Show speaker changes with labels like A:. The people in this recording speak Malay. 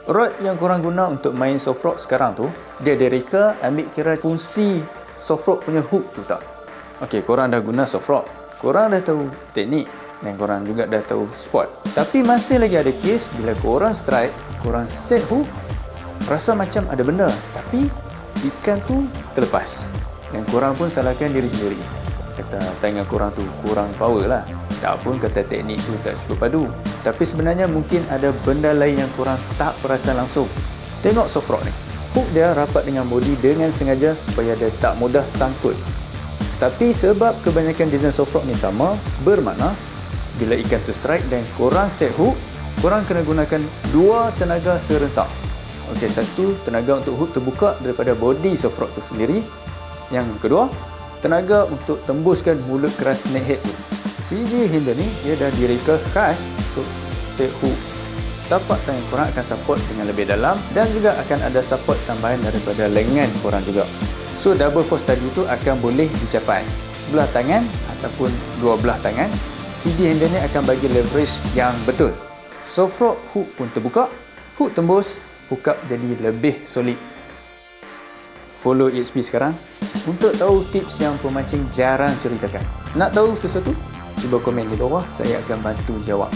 A: Rod yang korang guna untuk main soft rock sekarang tu, dia direka ambil kira fungsi soft rock punya hook tu tak? Okey, korang dah guna soft rock, korang dah tahu teknik dan korang juga dah tahu spot. Tapi masih lagi ada kes bila korang strike, korang set hook, rasa macam ada benda, tapi ikan tu terlepas. Dan korang pun salahkan diri sendiri. Kata tangan korang tu kurang power lah. Tak pun kata teknik tu tak cukup padu. Tapi sebenarnya mungkin ada benda lain yang korang tak perasan langsung. Tengok soft rock ni. Hook dia rapat dengan body dengan sengaja supaya dia tak mudah sangkut. Tapi sebab kebanyakan design soft rock ni sama, bermakna bila ikan tu strike dan korang set hook, korang kena gunakan dua tenaga serentak. Okey, satu tenaga untuk hook terbuka daripada body soft rock tu sendiri. Yang kedua, tenaga untuk tembuskan mulut keras snakehead tu. CG handle ni dia dah direka khas untuk set hook. Tapak tangan korang akan support dengan lebih dalam dan juga akan ada support tambahan daripada lengan korang juga. So double force tadi tu akan boleh dicapai. Sebelah tangan ataupun dua belah tangan, CG handle ni akan bagi leverage yang betul. Soft rock hook pun terbuka, hook tembus, hook up jadi lebih solid. Follow EXP sekarang untuk tahu tips yang pemancing jarang ceritakan. Nak tahu sesuatu? Cuba komen di bawah, saya akan bantu jawab.